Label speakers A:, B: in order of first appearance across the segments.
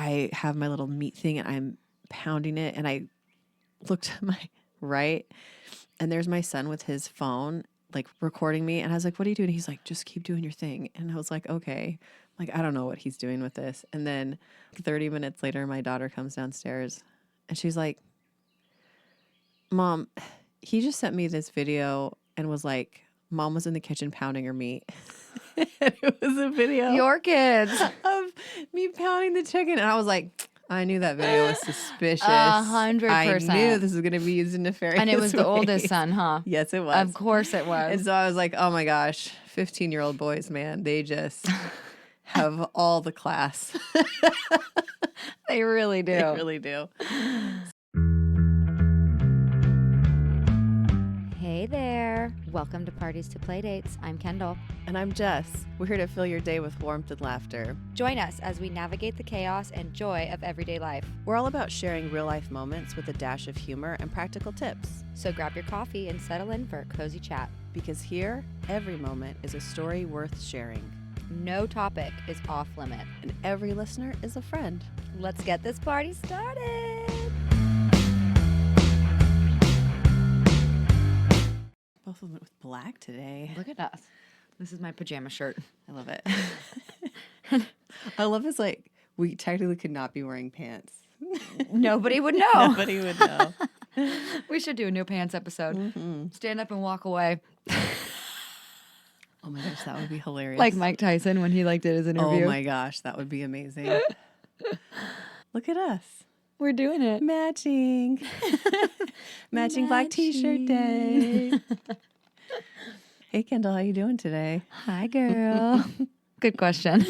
A: I have my little meat thing and I'm pounding it. And I looked to my right and there's my son with his phone, like recording me. And I was like, what are you doing? He's like, just keep doing your thing. And I was like, okay. Like, I don't know what he's doing with this. And then 30 minutes later, my daughter comes downstairs and she's like, Mom, he just sent me this video and was like, Mom was in the kitchen pounding her meat. And it was a video
B: Your kids.
A: of me pounding the chicken. And I was like, I knew that video was suspicious.
B: 100%.
A: I knew this was going to be used in nefarious
B: And it was the
A: ways.
B: oldest son, huh?
A: Yes, it was.
B: Of course it was.
A: And so I was like, oh my gosh, 15-year-old boys, man, they just have all the class.
B: They really do.
A: They really do.
B: Hey there. Welcome to Parties to Playdates. I'm Kendall.
A: And I'm Jess. We're here to fill your day with warmth and laughter.
B: Join us as we navigate the chaos and joy of everyday life.
A: We're all about sharing real-life moments with a dash of humor and practical tips.
B: So grab your coffee and settle in for a cozy chat.
A: Because here, every moment is a story worth sharing.
B: No topic is off limit.
A: And every listener is a friend.
B: Let's get this party started.
A: Both of them went with black today.
B: Look at us. This is my pajama shirt.
A: I love it. I love it's like we technically could not be wearing pants.
B: Nobody would know.
A: Nobody would know.
B: We should do a new pants episode.
A: Mm-hmm.
B: Stand up and walk away.
A: Oh my gosh, that would be hilarious.
B: Like Mike Tyson when he did his interview.
A: Oh my gosh, that would be amazing. Look at us.
B: We're doing it.
A: Matching. Matching black t-shirt day. Hey Kendall, how you doing today?
B: Hi, girl. Good question.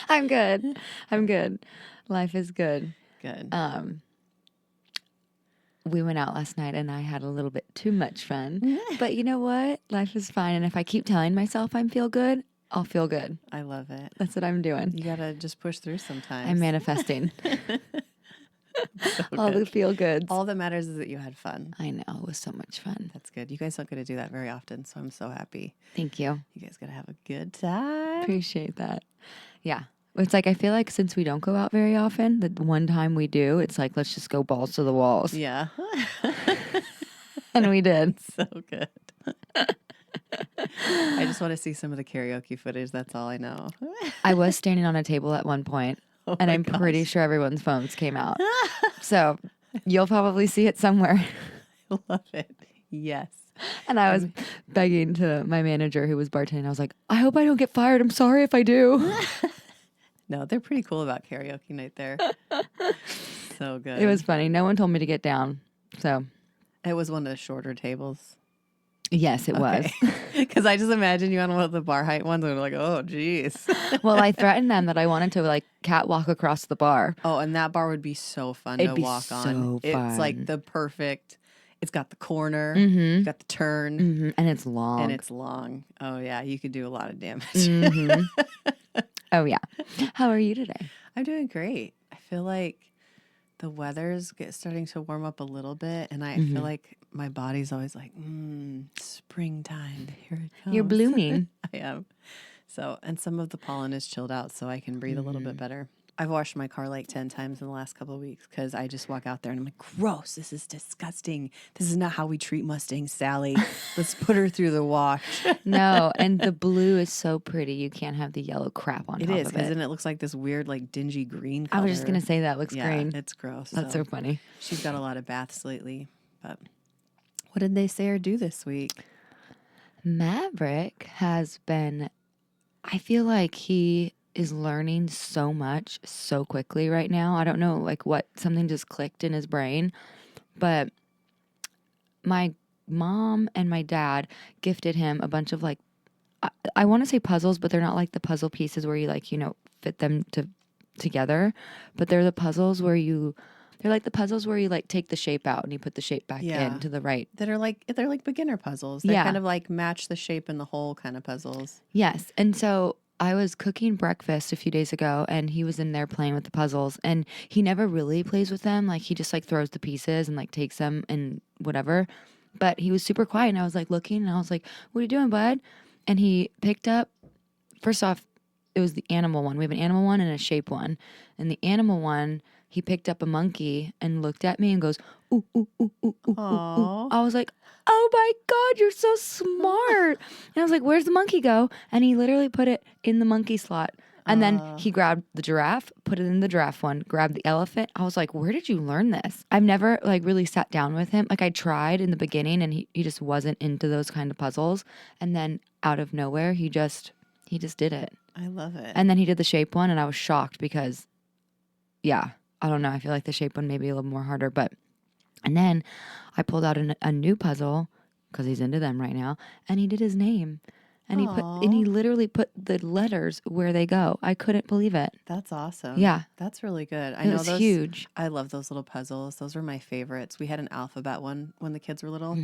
B: I'm good. Life is good.
A: Good.
B: We went out last night and I had a little bit too much fun. But you know what? Life is fine. And if I keep telling myself I'm feel good, I'll feel good.
A: I love it.
B: That's what I'm doing.
A: You gotta just push through sometimes.
B: I'm manifesting.
A: So
B: All
A: good.
B: the feel goods.
A: All that matters is that you had fun.
B: I know. It was so much fun.
A: That's good. You guys don't get to do that very often, so I'm so happy.
B: Thank you.
A: You guys gotta have a good time.
B: Appreciate that. Yeah. It's like I feel like since we don't go out very often, the one time we do, it's like let's just go balls to the walls.
A: Yeah.
B: And we did.
A: So good. I just want to see some of the karaoke footage. That's all I know.
B: I was standing on a table at one point,
A: Oh
B: and
A: my
B: I'm pretty
A: gosh.
B: sure everyone's phones came out. So you'll probably see it somewhere.
A: I love it. Yes.
B: And I was begging to my manager who was bartending. I was like, I hope I don't get fired. I'm sorry if I do.
A: No, they're pretty cool about karaoke night there. So good.
B: It was funny. No one told me to get down. So,
A: It was one of the shorter tables.
B: yes, it was.
A: Because I just imagine you on one of the bar height ones and they're like, oh, geez.
B: Well, I threatened them that I wanted to catwalk across the bar.
A: Oh, and that bar would be so fun
B: It'd
A: to
B: be
A: walk on.
B: so
A: It's like
B: fun.
A: the perfect, it's got the corner,
B: Mm-hmm.
A: it's got the turn,
B: Mm-hmm. And it's long.
A: and it's long. Oh, yeah, you could do a lot of damage.
B: Mm-hmm. Oh, yeah. How are you today?
A: I'm doing great. I feel like the weather's starting to warm up a little bit, and I
B: Mm-hmm.
A: feel like my body's always like, springtime, here it comes.
B: You're blooming.
A: I am. So, and some of the pollen is chilled out, so I can breathe a little
B: Mm-hmm.
A: bit better. I've washed my car like 10 times in the last couple of weeks because I just walk out there and I'm like, gross, this is disgusting. This is not how we treat Mustangs, Sally. Let's put her through the wash.
B: No, and the blue is so pretty. You can't have the yellow crap on
A: It
B: top
A: is,
B: of
A: because
B: it.
A: then it looks like this weird, like dingy green
B: I
A: color.
B: was just going to say that looks
A: Yeah,
B: green.
A: it's gross.
B: That's so funny.
A: She's got a lot of baths lately. But what did they say or do this week?
B: Maverick has been, I feel like he is learning so much so quickly right now. I don't know, something just clicked in his brain. But my mom and my dad gifted him a bunch of I want to say puzzles, but they're not like the puzzle pieces where you fit them together. But they're the puzzles where you take the shape out and you put the shape back
A: Yeah.
B: into the right.
A: They're like beginner puzzles. They
B: Yeah.
A: kind of like match the shape and the hole kind of puzzles.
B: Yes. And so I was cooking breakfast a few days ago and he was in there playing with the puzzles and he never really plays with them. He just throws the pieces and takes them and whatever. But he was super quiet and I was looking and I was like, what are you doing, bud? And he picked up, first off, it was the animal one. We have an animal one and a shape one. And the animal one, he picked up a monkey and looked at me and goes, ooh, ooh, ooh, ooh, ooh, ooh, ooh.
A: Aw.
B: I was like, oh my God, you're so smart. And I was like, where's the monkey go? And he literally put it in the monkey slot. And then he grabbed the giraffe, put it in the giraffe one, grabbed the elephant. I was like, where did you learn this? I've never like really sat down with him. Like I tried in the beginning and he just wasn't into those kind of puzzles. And then out of nowhere, he just did it.
A: I love it.
B: And then he did the shape one and I was shocked because, yeah, I don't know. I feel like the shape one may be a little more harder. And then I pulled out a new puzzle because he's into them right now. And he did his name. And he literally put the letters where they go. I couldn't believe it.
A: That's awesome.
B: Yeah.
A: That's really good. I
B: It
A: know
B: was
A: those
B: huge.
A: I love those little puzzles. Those were my favorites. We had an alphabet one when the kids were little.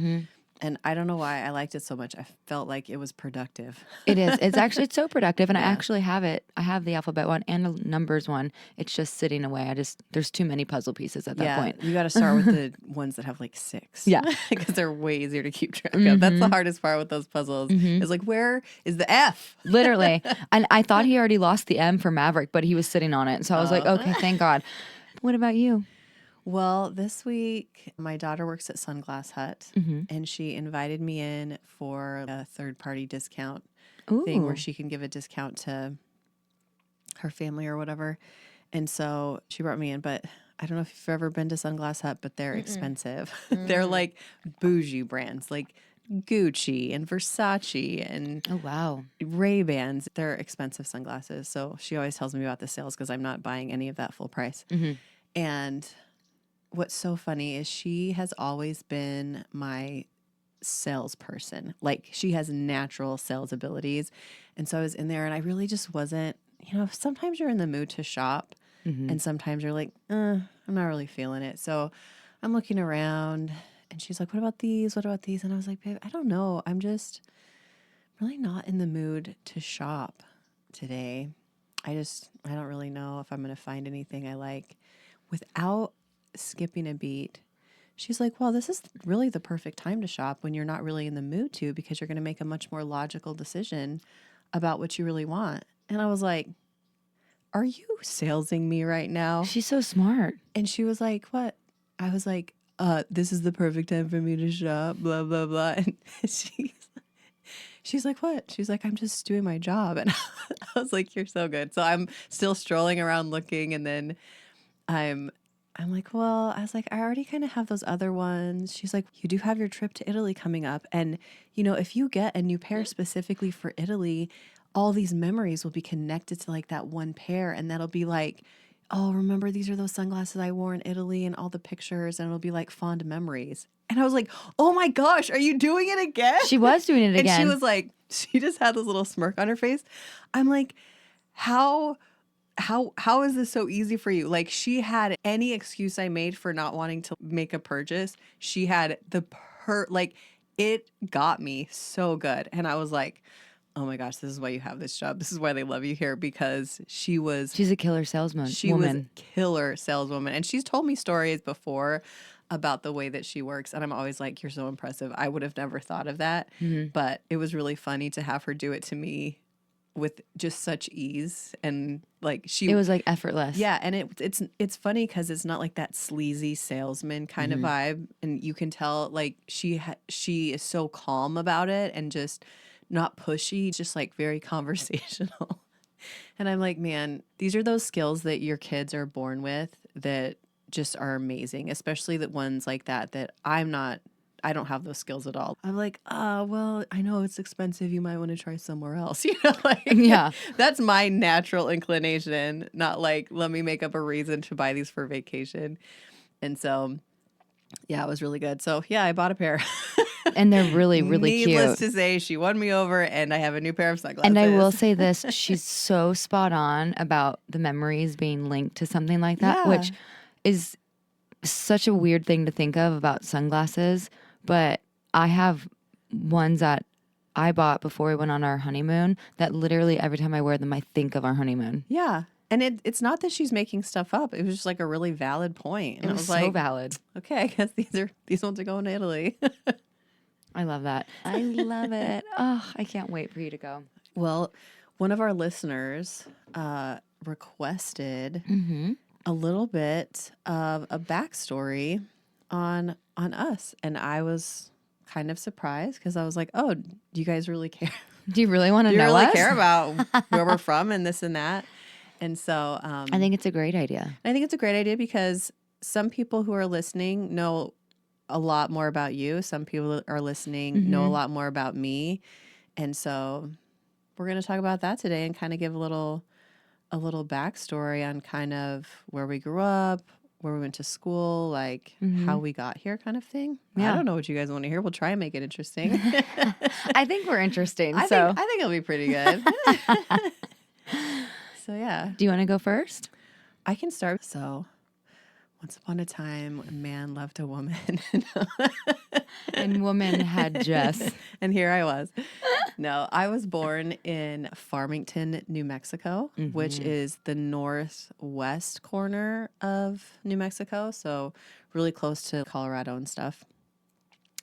A: And I don't know why I liked it so much. I felt like it was productive.
B: It is. It's so productive. And I actually have it. I have the alphabet one and the numbers one. It's just sitting away. There's too many puzzle pieces at that point.
A: You got to start with the ones that have like 6.
B: Yeah.
A: Because they're way easier to keep track of. That's the hardest part with those puzzles. Is like, where is the F?
B: Literally. And I thought he already lost the M for Maverick, but he was sitting on it. So I was like, okay, thank God. What about you?
A: Well, this week, my daughter works at Sunglass Hut, and she invited me in for a third-party discount thing where she can give a discount to her family or whatever. And so she brought me in, but I don't know if you've ever been to Sunglass Hut, but they're expensive. They're like bougie brands, like Gucci and Versace and
B: Oh, wow.
A: Ray-Bans. They're expensive sunglasses. So she always tells me about the sales because I'm not buying any of that full price. And what's so funny is she has always been my salesperson. Like she has natural sales abilities. And so I was in there and I really just wasn't, sometimes you're in the mood to shop and sometimes you're like, I'm not really feeling it. So I'm looking around and she's like, what about these? What about these? And I was like, babe, I don't know. I'm just really not in the mood to shop today. I don't really know if I'm going to find anything I like. Without skipping a beat, she's like, well, this is really the perfect time to shop when you're not really in the mood to, because you're going to make a much more logical decision about what you really want. And I was like, are you salesing me right now?
B: She's so smart.
A: And she was like, what? I was like, this is the perfect time for me to shop, blah, blah, blah. And she's like, what? She's like, I'm just doing my job. And I was like, you're so good. So I'm still strolling around looking, and then I'm like, well, I was like, I already kind of have those other ones. She's like, you do have your trip to Italy coming up. And, if you get a new pair specifically for Italy, all these memories will be connected to like that one pair. And that'll be like, oh, remember these are those sunglasses I wore in Italy and all the pictures. And it'll be like fond memories. And I was like, oh my gosh, are you doing it again?
B: She was doing it again.
A: And she was like, she just had this little smirk on her face. I'm like, how is this so easy for you? Like, she had any excuse I made for not wanting to make a purchase. She had it got me so good. And I was like, oh my gosh, this is why you have this job. This is why they love you here, because she's
B: a killer saleswoman.
A: She was a killer saleswoman. And she's told me stories before about the way that she works. And I'm always like, you're so impressive. I would have never thought of that. But it was really funny to have her do it to me with just such ease, and like it
B: was like effortless.
A: Yeah, and it's funny because it's not like that sleazy salesman kind of vibe, and you can tell like she is so calm about it and just not pushy, just like very conversational. And I'm like, man, these are those skills that your kids are born with that just are amazing, especially the ones like that I don't have those skills at all. I'm like, well, I know it's expensive. You might want to try somewhere else.
B: Yeah.
A: That's my natural inclination, not like, let me make up a reason to buy these for vacation. And so, yeah, it was really good. So, yeah, I bought a pair.
B: And they're really, really cute.
A: Needless to say, she won me over, and I have a new pair of sunglasses.
B: And I will say this, she's so spot on about the memories being linked to something like that, which is such a weird thing to think of about sunglasses. But I have ones that I bought before we went on our honeymoon that literally every time I wear them, I think of our honeymoon.
A: Yeah. And it's not that she's making stuff up. It was just like a really valid point. And
B: it was so
A: like,
B: valid.
A: Okay, I guess these ones are going to Italy.
B: I love that. I love it. Oh, I can't wait for you to go.
A: Well, one of our listeners requested
B: Mm-hmm.
A: a little bit of a backstory on us, and I was kind of surprised because I was like, "Oh, do you guys really care?
B: Do you really want to
A: Do you
B: know
A: really
B: us?
A: care about where we're from and this and that?" And so,
B: I think it's a great idea.
A: I think it's a great idea because some people who are listening know a lot more about you. Some people are listening know a lot more about me, and so we're going to talk about that today and kind of give a little backstory on kind of where we grew up, where we went to school, like how we got here, kind of thing.
B: Yeah.
A: I don't know what you guys want to hear. We'll try and make it interesting.
B: I think we're interesting.
A: I
B: so,
A: think it'll be pretty good. So yeah,
B: do you want to go first?
A: I can start. So, once upon a time, a man loved a woman.
B: And woman had Jess.
A: And here I was. No, I was born in Farmington, New Mexico, which is the northwest corner of New Mexico. So really close to Colorado and stuff.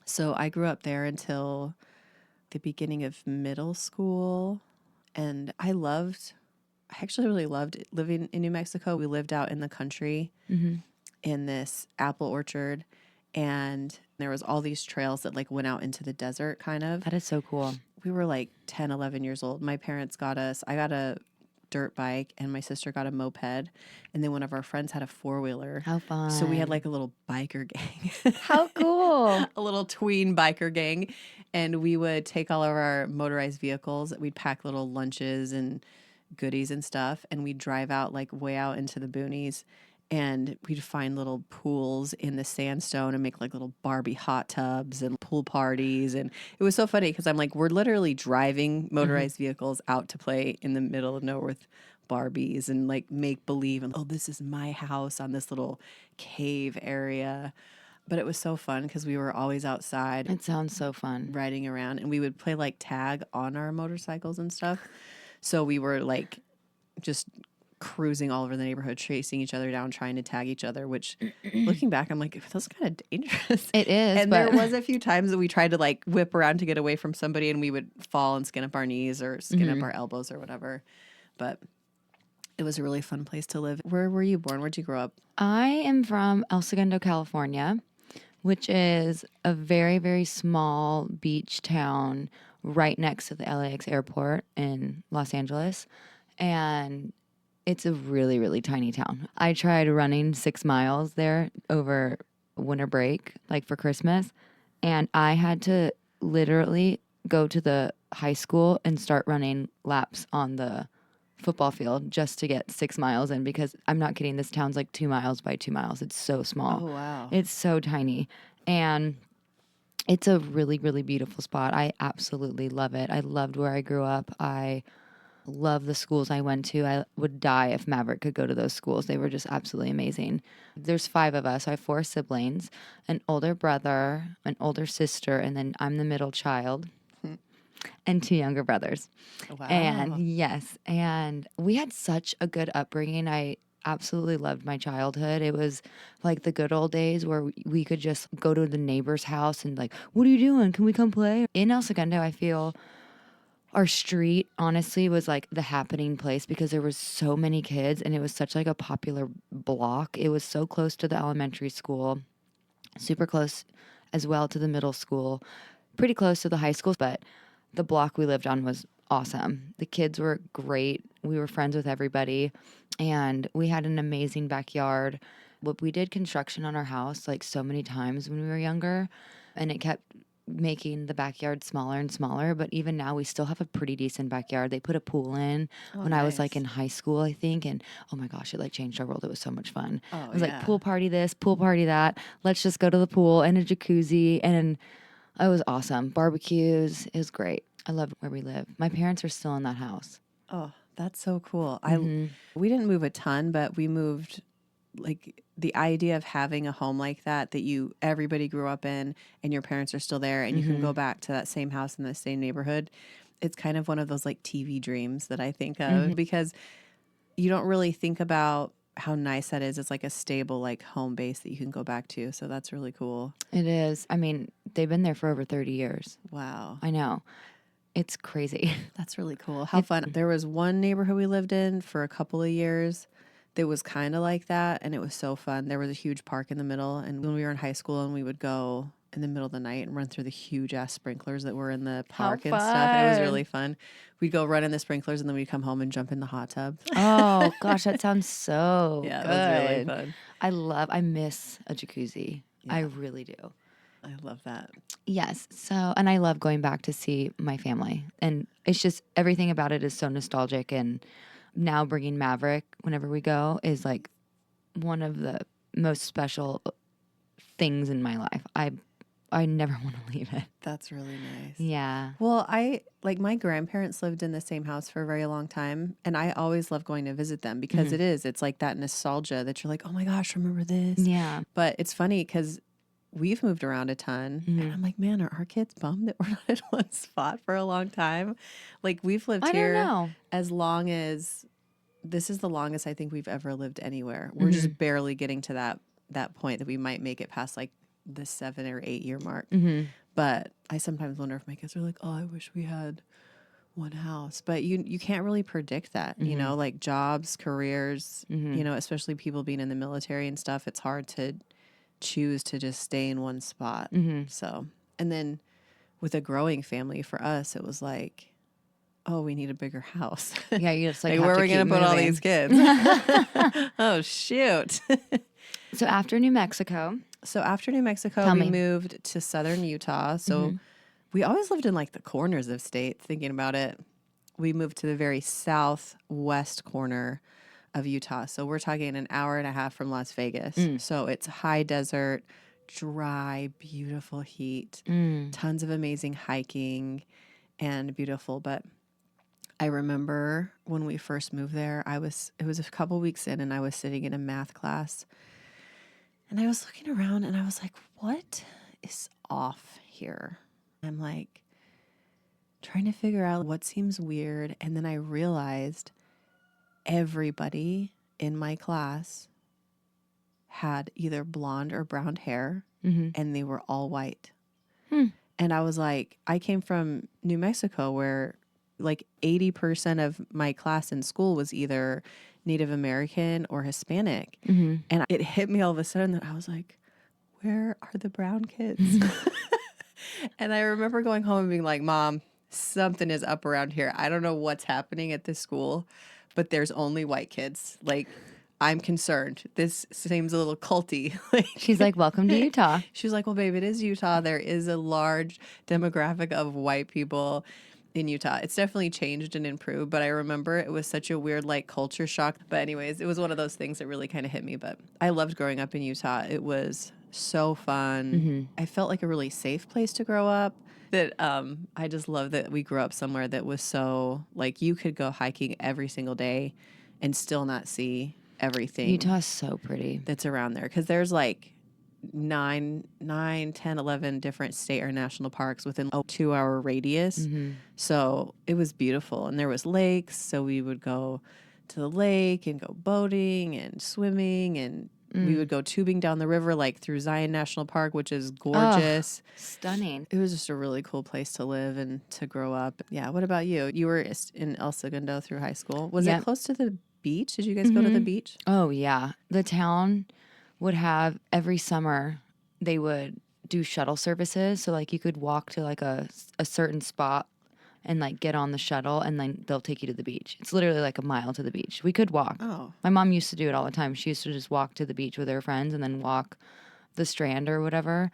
A: So I grew up there until the beginning of middle school. And I actually really loved living in New Mexico. We lived out in the country in this apple orchard, and there was all these trails that like went out into the desert kind of.
B: That is so cool.
A: We were like 10, 11 years old. My parents I got a dirt bike and my sister got a moped, and then one of our friends had a four-wheeler.
B: How fun.
A: So we had like a little biker gang.
B: How cool.
A: A little tween biker gang, and we would take all of our motorized vehicles. We'd pack little lunches and goodies and stuff, and we'd drive out like way out into the boonies, and we'd find little pools in the sandstone and make like little Barbie hot tubs and pool parties. And it was so funny because I'm like, we're literally driving motorized vehicles out to play in the middle of nowhere with Barbies and like make believe, and oh, this is my house on this little cave area. But it was so fun because we were always outside
B: It sounds so fun.
A: riding around, and we would play like tag on our motorcycles and stuff. So we were like just cruising all over the neighborhood, chasing each other down, trying to tag each other, which looking back, I'm like, that's kind of dangerous.
B: It is.
A: And
B: but
A: there was a few times that we tried to like whip around to get away from somebody, and we would fall and skin up our knees or skin up our elbows or whatever. But it was a really fun place to live. Where were you born? Where'd you grow up?
B: I am from El Segundo, California, which is a very, very small beach town right next to the LAX airport in Los Angeles. And it's a really, really tiny town. I tried running 6 miles there over winter break, like for Christmas. And I had to literally go to the high school and start running laps on the football field just to get 6 miles in, because I'm not kidding. This town's like 2 miles by 2 miles. It's so small.
A: Oh, wow.
B: It's so tiny. And it's a really, really beautiful spot. I absolutely love it. I loved where I grew up. I love the schools I went to. I would die if Maverick could go to those schools. They were just absolutely amazing. There's 5 of us. I have 4 siblings, an older brother, an older sister, and then I'm the middle child, and 2 younger brothers.
A: Wow.
B: And yes, and we had such a good upbringing. I absolutely loved my childhood. It was like the good old days where we could just go to the neighbor's house and like, what are you doing? Can we come play? In El Segundo, I feel our street honestly was like the happening place because there was so many kids and it was such like a popular block. It was so close to the elementary school, super close as well to the middle school, pretty close to the high school, but the block we lived on was awesome. The kids were great. We were friends with everybody, and we had an amazing backyard. We did construction on our house like so many times when we were younger, and it kept making the backyard smaller and smaller, but even now we still have a pretty decent backyard. They put a pool in when I was like in high school, I think, and oh my gosh, it like changed our world. It was so much fun. It was like pool party this, pool party that. Let's just go to the pool and a jacuzzi, and it was awesome. Barbecues, it was great. I loved where we live. My parents are still in that house.
A: Oh, that's so cool. We didn't move a ton, but we moved. Like the idea of having a home like that everybody grew up in, and your parents are still there, and you can go back to that same house in the same neighborhood. It's kind of one of those like TV dreams that I think of, because you don't really think about how nice that is. It's like a stable like home base that you can go back to. So that's really cool.
B: It is. I mean, they've been there for over 30 years.
A: Wow.
B: I know. It's crazy.
A: That's really cool. How fun. There was one neighborhood we lived in for a couple of years that was kind of like that, and it was so fun. There was a huge park in the middle, and when we were in high school and we would go in the middle of the night and run through the huge ass sprinklers that were in the park and stuff. It was really fun. We'd go run in the sprinklers and then we'd come home and jump in the hot tub.
B: Oh gosh, that sounds so
A: Yeah,
B: good.
A: it was really fun.
B: I miss a jacuzzi.
A: Yeah.
B: I really do.
A: I love that.
B: Yes. So, and I love going back to see my family. And it's just everything about it is so nostalgic. And now bringing Maverick whenever we go is like one of the most special things in my life. I never want to leave it.
A: That's really nice.
B: Yeah.
A: Well, my grandparents lived in the same house for a very long time, and I always love going to visit them because it's like that nostalgia that you're like, oh my gosh, remember this?
B: Yeah.
A: But it's funny because we've moved around a ton, and I'm like, man, are our kids bummed that we're not in one spot for a long time? Like, we've lived here as long as, this is the longest I think we've ever lived anywhere. We're just barely getting to that point that we might make it past like the 7 or 8 year mark. But I sometimes wonder if my kids are like, oh, I wish we had one house. But you can't really predict that, you know, like jobs, careers, you know, especially people being in the military and stuff. It's hard to choose to just stay in one spot. So, and then with a growing family for us, it was like, oh, we need a bigger house.
B: Yeah, you just like
A: where are we going to put all these kids? Oh, shoot.
B: So after New Mexico,
A: we moved to southern Utah. So we always lived in like the corners of states, thinking about it. We moved to the very southwest corner of Utah. So we're talking an hour and a half from Las Vegas. So it's high desert, dry, beautiful heat, tons of amazing hiking and beautiful. But I remember when we first moved there, it was a couple weeks in and I was sitting in a math class and I was looking around and I was like, what is off here? I'm like trying to figure out what seems weird. And then I realized everybody in my class had either blonde or brown hair and they were all white. And I was like, I came from New Mexico where like 80% of my class in school was either Native American or Hispanic. And it hit me all of a sudden that I was like, where are the brown kids? And I remember going home and being like, Mom, something is up around here. I don't know what's happening at this school, but there's only white kids. Like, I'm concerned. This seems a little culty.
B: she's like, welcome to Utah.
A: She was like, well, babe, it is Utah. There is a large demographic of white people in Utah. It's definitely changed and improved, but I remember it was such a weird like culture shock. But anyways, it was one of those things that really kind of hit me. But I loved growing up in Utah. It was so fun. I felt like a really safe place to grow up. That I just love that we grew up somewhere that was so like you could go hiking every single day and still not see everything.
B: Utah's so pretty.
A: That's around there because there's like 10, 11 different state or national parks within a 2-hour radius. So it was beautiful. And there was lakes. So we would go to the lake and go boating and swimming. And we would go tubing down the river, like through Zion National Park, which is gorgeous.
B: Oh, stunning.
A: It was just a really cool place to live and to grow up. Yeah. What about you? You were in El Segundo through high school. Was it close to the beach? Did you guys go to the beach?
B: Oh, yeah. The town would have every summer they would do shuttle services. So like you could walk to like a certain spot and like get on the shuttle and then they'll take you to the beach. It's literally like a mile to the beach. We could walk.
A: Oh.
B: My mom used to do it all the time. She used to just walk to the beach with her friends and then walk the Strand or whatever.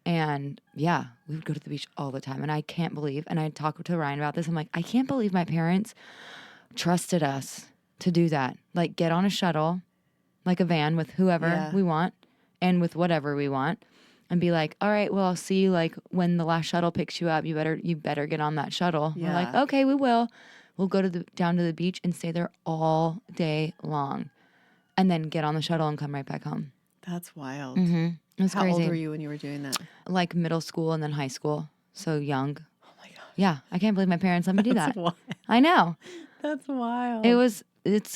B: And yeah, we would go to the beach all the time. And I can't believe, and I talked to Ryan about this. I'm like, I can't believe my parents trusted us to do that. Like get on a shuttle, like a van with whoever we want and with whatever we want and be like, all right, well, I'll see you like when the last shuttle picks you up, you better get on that shuttle.
A: Yeah.
B: We're like, okay, we will. We'll go down to the beach and stay there all day long and then get on the shuttle and come right back home.
A: That's wild.
B: It was
A: How
B: crazy.
A: old were you when you were doing that?
B: Like middle school and then high school. So young.
A: Oh my God.
B: Yeah. I can't believe my parents let me do that.
A: Wild.
B: I know.
A: That's wild.
B: It's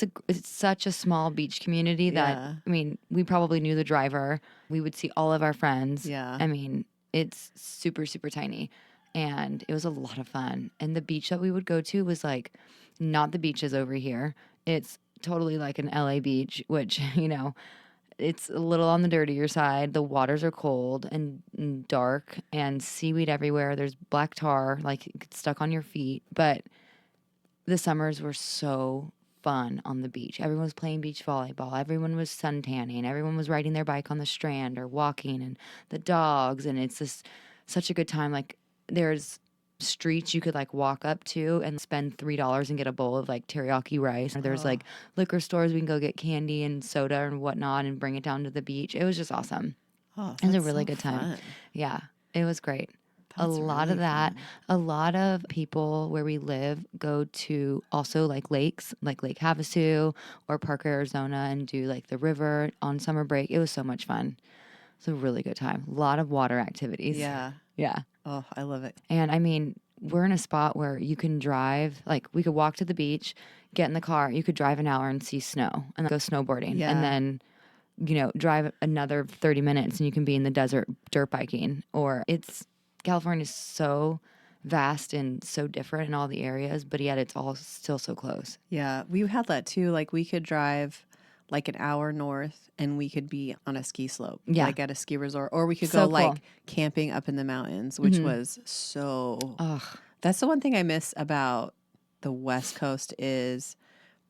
B: such a small beach community that, I mean, we probably knew the driver. We would see all of our friends.
A: Yeah.
B: I mean, it's super, super tiny. and it was a lot of fun. And the beach that we would go to was like not the beaches over here. It's totally like an LA beach, which, it's a little on the dirtier side. The waters are cold and dark and seaweed everywhere. There's black tar, like it gets stuck on your feet. But the summers were so fun on the beach. Everyone was playing beach volleyball. Everyone was sun tanning. Everyone was riding their bike on the strand or walking, and the dogs. And it's just such a good time. Like there's streets you could like walk up to and spend $3 and get a bowl of like teriyaki rice. Or there's like liquor stores we can go get candy and soda and whatnot and bring it down to the beach. It was just awesome.
A: Oh,
B: It was a
A: that's
B: really
A: so
B: good time.
A: fun.
B: Yeah, it was great. A
A: That's
B: lot
A: really
B: of that.
A: fun.
B: A lot of people where we live go to also like lakes, like Lake Havasu or Parker, Arizona, and do like the river on summer break. It was so much fun. It's a really good time. A lot of water activities.
A: Yeah.
B: Yeah.
A: Oh, I love it.
B: And I mean, we're in a spot where you can drive, like we could walk to the beach, get in the car, you could drive an hour and see snow and then go snowboarding.
A: Yeah.
B: And then, drive another 30 minutes and you can be in the desert dirt biking. Or California is so vast and so different in all the areas, but yet it's all still so close.
A: Yeah. We had that too. Like we could drive like an hour north and we could be on a ski slope,
B: Yeah.
A: like at a ski resort, or we could
B: So
A: go like
B: cool.
A: camping up in the mountains, which was so.
B: Ugh.
A: That's the one thing I miss about the West Coast is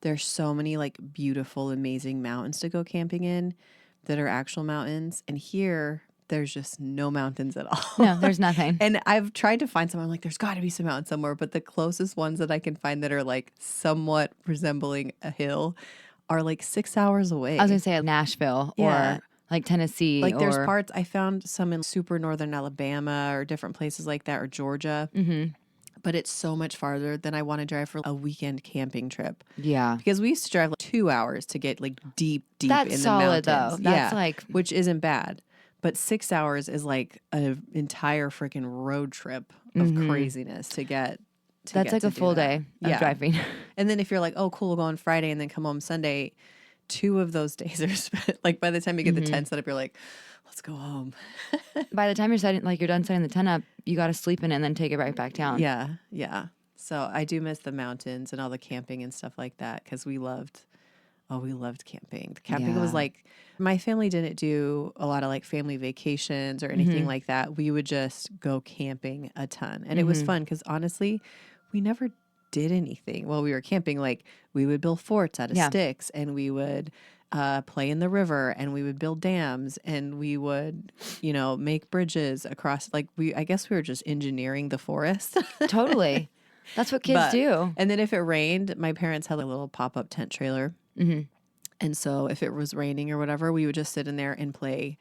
A: there's so many like beautiful, amazing mountains to go camping in that are actual mountains, and here there's just no mountains at all.
B: No, there's nothing.
A: And I've tried to find some. I'm like, there's got to be some mountain somewhere, but the closest ones that I can find that are like somewhat resembling a hill are like 6 hours away.
B: I was going to say Nashville
A: Yeah.
B: or like Tennessee.
A: Like there's
B: or,
A: parts, I found some in super northern Alabama or different places like that, or Georgia.
B: Mhm.
A: But it's so much farther than I want to drive for a weekend camping trip.
B: Yeah.
A: Because we used to drive like 2 hours to get like deep
B: That's
A: in the
B: solid,
A: mountains.
B: though. That's like-
A: which isn't bad. But 6 hours is like an entire freaking road trip of craziness to get.
B: That's like
A: to
B: a
A: do
B: full
A: that.
B: day of driving.
A: And then if you're like, oh, cool, we'll go on Friday and then come home Sunday, 2 of those days are spent. Like by the time you get the tent set up, you're like, let's go home.
B: By the time you're done setting the tent up, you got to sleep in it and then take it right back down.
A: Yeah, yeah. So I do miss the mountains and all the camping and stuff like that because we loved camping. The camping was
B: Yeah.
A: like, my family didn't do a lot of like family vacations or anything like that. We would just go camping a ton. And it was fun because honestly, we never did anything while we were camping. Like we would build forts out of sticks and we would play in the river and we would build dams and we would, make bridges across. Like I guess we were just engineering the forest.
B: Totally. That's what kids do.
A: And then if it rained, my parents had a little pop-up tent trailer. And so if it was raining or whatever, we would just sit in there and play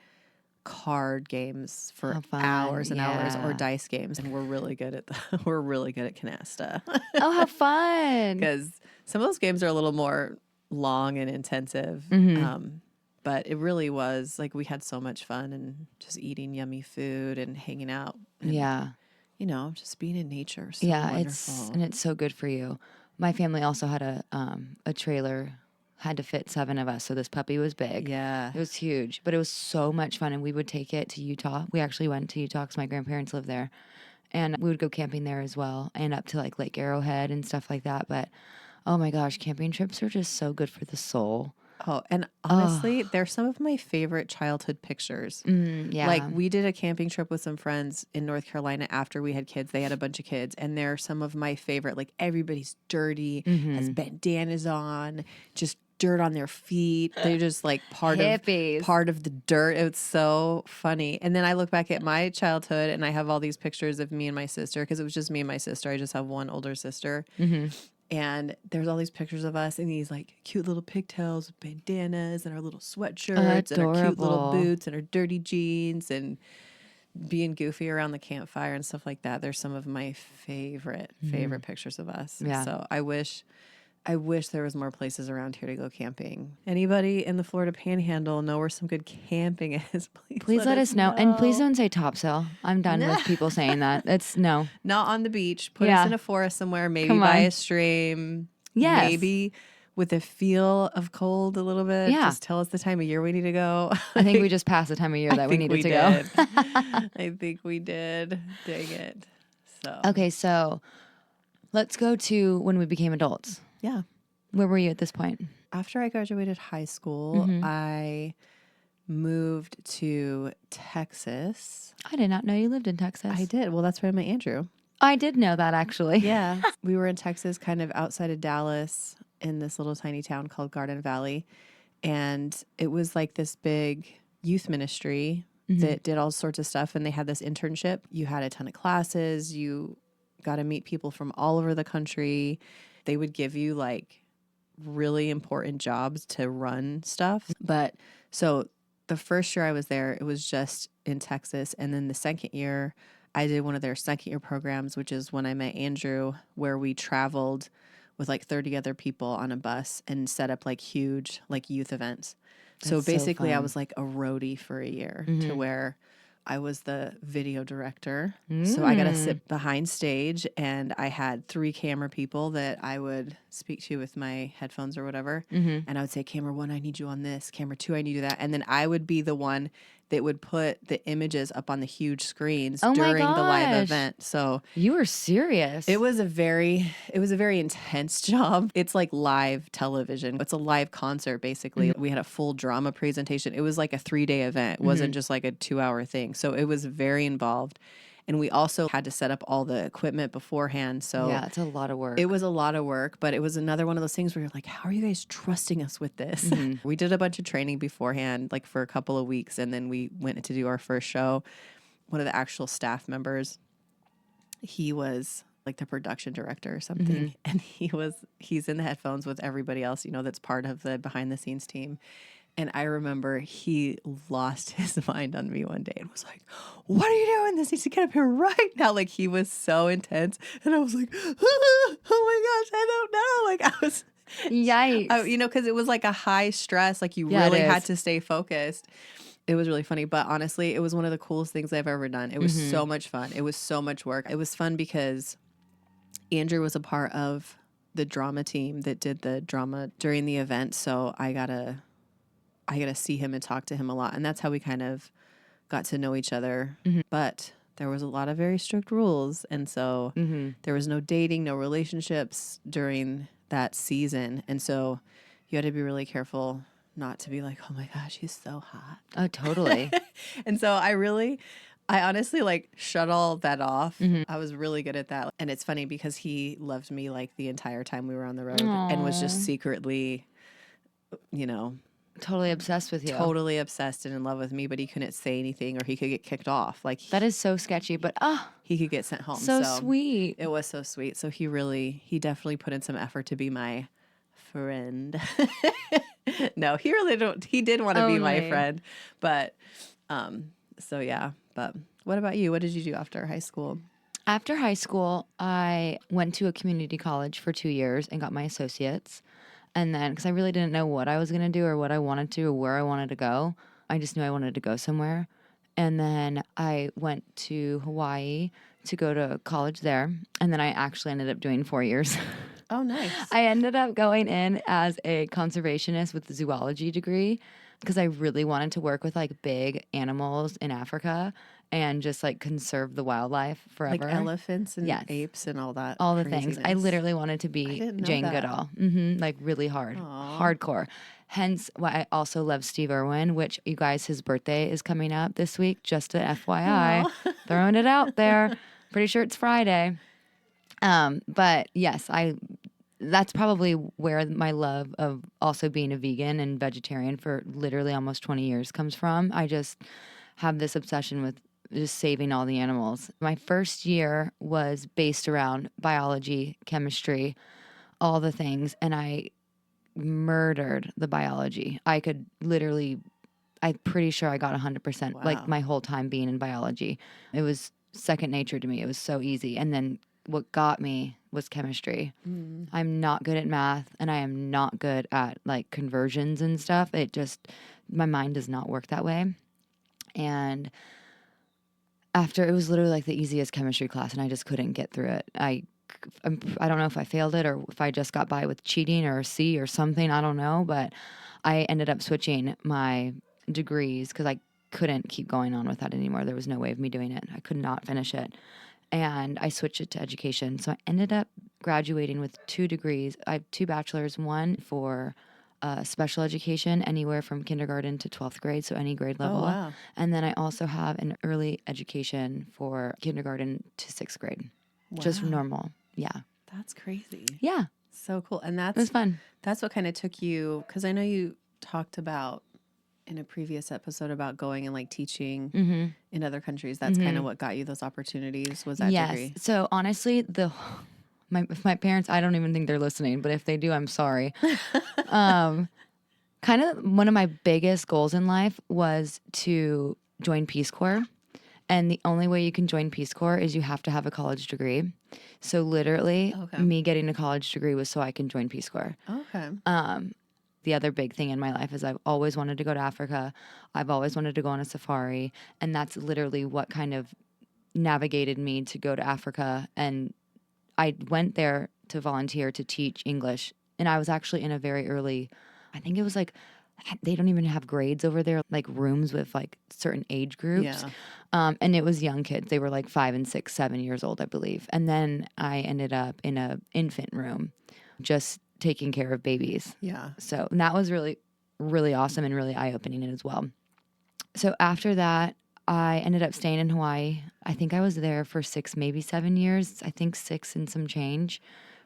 A: card games for
B: How fun.
A: hours and hours, or
B: Yeah.
A: dice games. And we're really good at canasta.
B: Oh, how fun.
A: Because some of those games are a little more long and intensive. But it really was like we had so much fun and just eating yummy food and hanging out. And,
B: Yeah.
A: just being in nature. So
B: Yeah,
A: wonderful.
B: it's so good for you. My family also had a trailer, had to fit 7 of us, so this puppy was big.
A: Yeah.
B: It was huge, but it was so much fun, and we would take it to Utah. We actually went to Utah because my grandparents live there, and we would go camping there as well, and up to like Lake Arrowhead and stuff like that. But oh my gosh, camping trips are just so good for the soul.
A: Oh, and honestly, they're some of my favorite childhood pictures.
B: Yeah,
A: Like we did a camping trip with some friends in North Carolina after we had kids. They had a bunch of kids, and they're some of my favorite. Like everybody's dirty, has bandanas on, just dirt on their feet. They're just like
B: Hippies.
A: part of the dirt. It's so funny. And then I look back at my childhood, and I have all these pictures of me and my sister because it was just me and my sister. I just have one older sister. And there's all these pictures of us in these like cute little pigtails with bandanas and our little sweatshirts and our cute little
B: Adorable.
A: boots and our dirty jeans and being goofy around the campfire and stuff like that. They're some of my favorite pictures of us.
B: Yeah.
A: So I wish there was more places around here to go camping. Anybody in the Florida Panhandle know where some good camping is?
B: Please let us know. And please don't say Topsail. I'm done with people saying that. It's no.
A: Not on the beach. Put
B: Yeah.
A: us in a forest somewhere, maybe
B: Come
A: by
B: on.
A: a stream.
B: Yes.
A: Maybe with a feel of cold a little bit.
B: Yeah.
A: Just tell us the time of year we need to go.
B: I think we just passed the time of year that we needed to go.
A: I think we did. Dang it. So
B: Okay, so let's go to when we became adults.
A: yeah.
B: Where were you at this point?
A: After I graduated high school, I moved to Texas.
B: I did not know you lived in Texas.
A: I did. Well, that's where I met Andrew.
B: I did know that, actually.
A: Yeah. We were in Texas, kind of outside of Dallas, in this little tiny town called Garden Valley. And it was like this big youth ministry that did all sorts of stuff. And they had this internship. You had a ton of classes. You got to meet people from all over the country. They would give you like really important jobs to run stuff. But so the first year I was there, it was just in Texas. And then the second year, I did one of their second year programs, which is when I met Andrew, where we traveled with like 30 other people on a bus and set up like huge like youth events. So
B: That's so
A: basically I
B: fun.
A: was like a roadie for a year to where I was the video director. So I got to sit behind stage and I had 3 camera people that I would speak to with my headphones or whatever. And I would say, camera 1, I need you on this. Camera 2, I need you that. And then I would be the one that would put the images up on the huge screens
B: Oh my
A: during the live
B: gosh.
A: event. So
B: You were serious.
A: it was a very intense job. It's like live television. It's a live concert, basically. We had a full drama presentation. It was like a 3-day event. It wasn't just like a 2-hour thing. So it was very involved. And we also had to set up all the equipment beforehand. So
B: yeah, it's a lot of work.
A: it was a lot of work, but it was another one of those things where you're like, how are you guys trusting us with this? We did a bunch of training beforehand, like for a couple of weeks. And then we went to do our first show. One of the actual staff members, he was like the production director or something. And he's in the headphones with everybody else, you know, that's part of the behind the scenes team. And I remember he lost his mind on me one day and was like, what are you doing? This needs to get up here right now. Like he was so intense. And I was like, oh my gosh, I don't know. Like I was,
B: Yikes.
A: you know, because it was like a high stress, like you
B: Yeah, it
A: really had
B: is.
A: to stay focused. It was really funny, but honestly, it was one of the coolest things I've ever done. It was so much fun. It was so much work. It was fun because Andrew was a part of the drama team that did the drama during the event. So I got to see him and talk to him a lot. And that's how we kind of got to know each other. But there was a lot of very strict rules. And so there was no dating, no relationships during that season. And so you had to be really careful not to be like, oh my gosh, he's so hot.
B: Oh, totally.
A: And so I honestly like shut all that off. I was really good at that. And it's funny because he loved me like the entire time we were on the road and was just secretly, you know,
B: Totally obsessed with you.
A: totally obsessed and in love with me, but he couldn't say anything or he could get kicked off. Like
B: That is so sketchy, but
A: he could get sent home.
B: so sweet.
A: It was so sweet. So he definitely put in some effort to be my friend. No, he did want to be my
B: Only.
A: friend. But so yeah. But what about you? What did you do after high school?
B: After high school, I went to a community college for 2 years and got my associates. And then, because I really didn't know what I was going to do or what I wanted to or where I wanted to go, I just knew I wanted to go somewhere. And then I went to Hawaii to go to college there. And then I actually ended up doing 4 years.
A: Oh, nice.
B: I ended up going in as a conservationist with a zoology degree because I really wanted to work with like big animals in Africa and just like conserve the wildlife forever.
A: Like elephants and
B: Yes.
A: apes and all that.
B: All the things. I
A: craziness.
B: literally wanted to be
A: didn't know
B: Jane
A: that.
B: Goodall. Like really hardcore. Hence why I also love Steve Irwin, which you guys, his birthday is coming up this week. Just a FYI, throwing it out there. Pretty sure it's Friday. But yes, that's probably where my love of also being a vegan and vegetarian for literally almost 20 years comes from. I just have this obsession with just saving all the animals. My first year was based around biology, chemistry, all the things, and I murdered the biology. I'm pretty sure I got 100%, like my whole time being in biology. It was second nature to me. It was so easy. And then what got me was chemistry. I'm not good at math and I am not good at like conversions and stuff. My mind does not work that way. And after, it was literally like the easiest chemistry class and I just couldn't get through it. I don't know if I failed it or if I just got by with cheating or a C or something. I don't know, but I ended up switching my degrees because I couldn't keep going on with that anymore. There was no way of me doing it. I could not finish it. and I switched it to education. So I ended up graduating with 2 degrees. I have 2 bachelors, one for special education, anywhere from kindergarten to 12th grade, so any grade level.
A: wow.
B: And then I also have an early education for kindergarten to 6th grade, just
A: Wow.
B: normal. Yeah.
A: That's crazy.
B: Yeah.
A: So cool. And
B: It was fun.
A: that's what kind of took you, because I know you talked about in a previous episode about going and like teaching in other countries. That's kind of what got you those opportunities, was that
B: Yes.
A: degree.
B: So honestly, my parents, I don't even think they're listening, but if they do, I'm sorry. Kind of one of my biggest goals in life was to join Peace Corps. And the only way you can join Peace Corps is you have to have a college degree. So literally,
A: Okay.
B: me getting a college degree was so I can join Peace Corps.
A: Okay.
B: The other big thing in my life is I've always wanted to go to Africa. I've always wanted to go on a safari. And that's literally what kind of navigated me to go to Africa. And I went there to volunteer to teach English. And I was actually in a very early, I think it was like, they don't even have grades over there, like rooms with like certain age groups.
A: Yeah.
B: And it was young kids. They were like 5 and 6, 7 years old, I believe. And then I ended up in a infant room, just taking care of babies.
A: Yeah.
B: So and that was really, really awesome and really eye-opening as well. So after that, I ended up staying in Hawaii. I think I was there for 6, maybe 7 years. I think 6 and some change.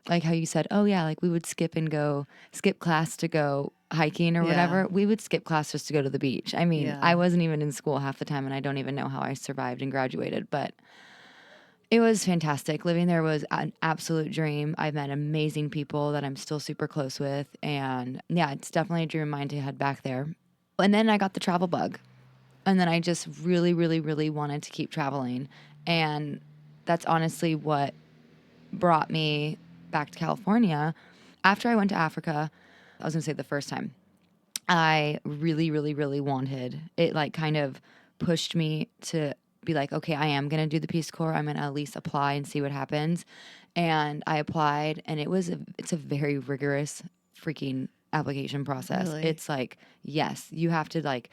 B: Like how you said, oh yeah, like we would skip class to go hiking or
A: Yeah.
B: whatever. We would skip class just to go to the beach. I mean,
A: Yeah.
B: I wasn't even in school half the time, and I don't even know how I survived and graduated, but it was fantastic. Living there was an absolute dream. I met amazing people that I'm still super close with. And yeah, it's definitely a dream of mine to head back there. And then I got the travel bug. And then I just really, really, really wanted to keep traveling. And that's honestly what brought me back to California. After I went to Africa, I was going to say the first time, I really, really, really wanted it, like kind of pushed me to be like, okay, I am going to do the Peace Corps. I'm going to at least apply and see what happens. And I applied, and it's a very rigorous freaking application process.
A: Really?
B: It's like, yes, you have to like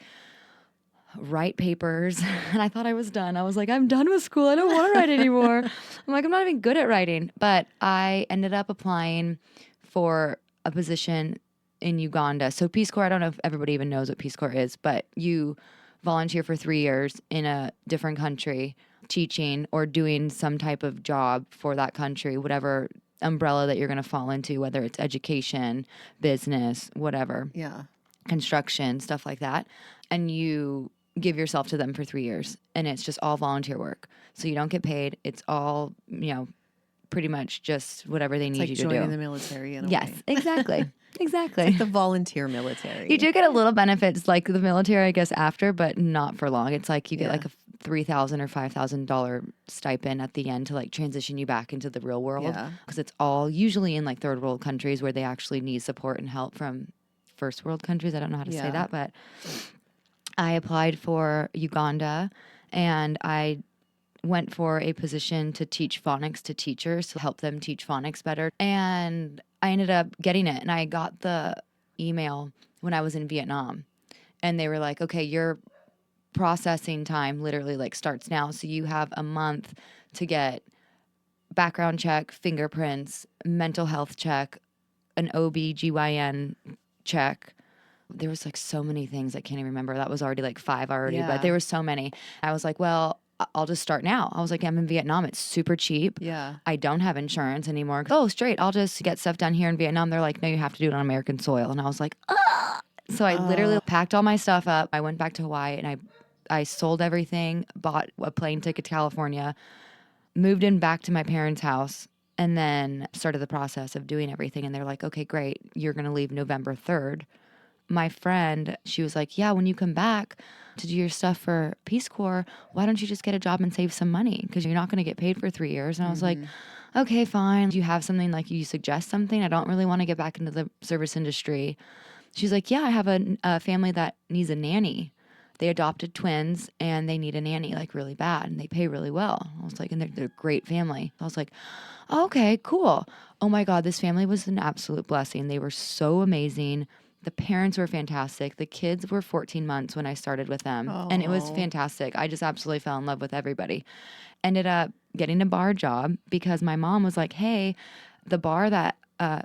B: write papers. And I thought I was done. I was like, I'm done with school. I don't want to write anymore. I'm like, I'm not even good at writing. But I ended up applying for a position in Uganda. So Peace Corps, I don't know if everybody even knows what Peace Corps is, but you volunteer for 3 years in a different country teaching or doing some type of job for that country, whatever umbrella that you're going to fall into, whether it's education, business, whatever,
A: Yeah.
B: construction, stuff like that. And you give yourself to them for 3 years, and it's just all volunteer work. So you don't get paid. It's all, pretty much just whatever they
A: It's
B: need
A: like
B: you to
A: joining
B: do.
A: the military in a
B: Yes,
A: way.
B: exactly. Exactly.
A: Like the volunteer military.
B: You do get a little benefits like the military, I guess, after, but not for long. It's like you get like a $3,000 or $5,000 stipend at the end to like transition you back into the real world.
A: Yeah.
B: Because it's all usually in like third world countries where they actually need support and help from first world countries. I don't know how to say that, but I applied for Uganda, and I went for a position to teach phonics to teachers to help them teach phonics better. And I ended up getting it. And I got the email when I was in Vietnam. And they were like, okay, your processing time literally like starts now. So you have a month to get background check, fingerprints, mental health check, an OB/GYN check. There was like so many things I can't even remember. That was already like 5 already, but there were so many. I was like, well, I'll just start now. I was like, I'm in Vietnam. It's super cheap.
A: Yeah.
B: I don't have insurance anymore. Oh, straight. I'll just get stuff done here in Vietnam. They're like, no, you have to do it on American soil. And I was like, ah. So I literally packed all my stuff up. I went back to Hawaii, and I sold everything, bought a plane ticket to California, moved in back to my parents' house, and then started the process of doing everything. And they're like, okay, great. You're going to leave November 3rd. My friend, she was like, yeah, when you come back to do your stuff for Peace Corps, why don't you just get a job and save some money? Because you're not going to get paid for 3 years. And I was like, okay, fine. Do you have something, like you suggest something? I don't really want to get back into the service industry. She's like, yeah, I have a family that needs a nanny. They adopted twins, and they need a nanny like really bad, and they pay really well. I was like, and they're a great family. I was like, okay, cool. Oh my God, this family was an absolute blessing. They were so amazing. The parents were fantastic. The kids were 14 months when I started with them. And it was
A: Oh.
B: fantastic. I just absolutely fell in love with everybody. Ended up getting a bar job because my mom was like, hey, the bar that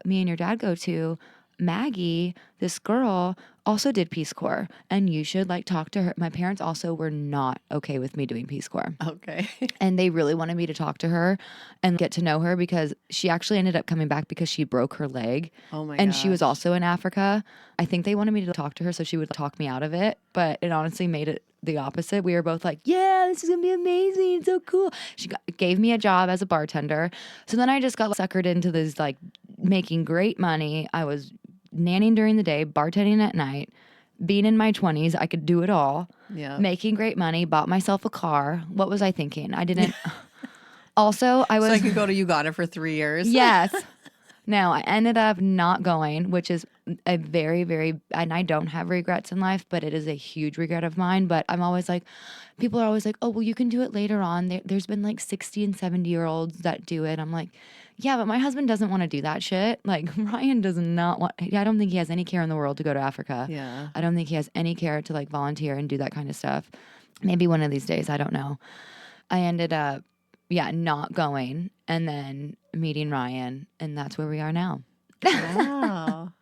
B: me and your dad go to, Maggie, this girl, also did Peace Corps, and you should like talk to her. My parents also were not okay with me doing Peace Corps.
A: Okay.
B: And they really wanted me to talk to her and get to know her because she actually ended up coming back because she broke her leg.
A: Oh my
B: And she was
A: gosh.
B: also in Africa. I think they wanted me to talk to her so she would talk me out of it, but it honestly made it the opposite. We were both like, yeah, this is gonna be amazing. It's so cool. Gave me a job as a bartender. So then I just got suckered into this like making great money. I was nannying during the day, bartending at night. Being in my 20s, I could do it all.
A: Yeah.
B: Making great money, bought myself a car. What was I thinking? I didn't. Also, I was.
A: So I could go to Uganda for 3 years.
B: Yes. Now, I ended up not going, which is a very, very, and I don't have regrets in life, but it is a huge regret of mine. But I'm always like, people are always like, oh, well, you can do it later on. There's been like 60 and 70-year-olds that do it. I'm like, yeah, but my husband doesn't want to do that shit. Like, Ryan does not want, I don't think he has any care in the world to go to Africa.
A: Yeah.
B: I don't think he has any care to like volunteer and do that kind of stuff. Maybe one of these days, I don't know. I ended up, not going and then meeting Ryan, and that's where we are now.
A: Wow.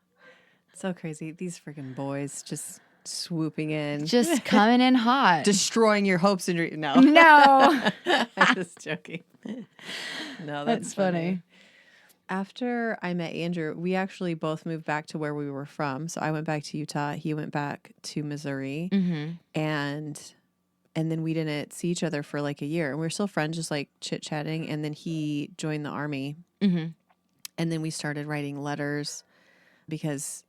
A: So crazy. These freaking boys just swooping in.
B: Just coming in hot.
A: Destroying your hopes and dreams. No.
B: No.
A: I'm just joking. No, that's
B: funny.
A: After I met Andrew, we actually both moved back to where we were from. So I went back to Utah. He went back to Missouri.
B: Mm-hmm.
A: And then we didn't see each other for like a year. And we were still friends, just like chit-chatting. And then he joined the Army.
B: Mm-hmm.
A: And then we started writing letters because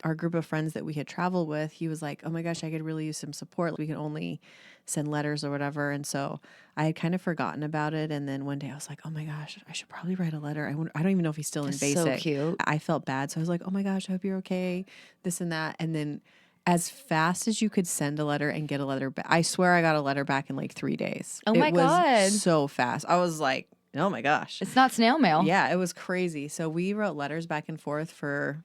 A: our group of friends that we had traveled with, he was like, oh my gosh, I could really use some support. We can only send letters or whatever. And so I had kind of forgotten about it. And then one day I was like, oh my gosh, I should probably write a letter. I don't even know if he's still in
B: That's
A: basic.
B: so cute.
A: I felt bad. So I was like, oh my gosh, I hope you're okay. This and that. And then as fast as you could send a letter and get a letter back, I swear I got a letter back in like 3 days.
B: Oh my God.
A: It was so fast. I was like, oh my gosh.
B: It's not snail mail.
A: Yeah, it was crazy. So we wrote letters back and forth for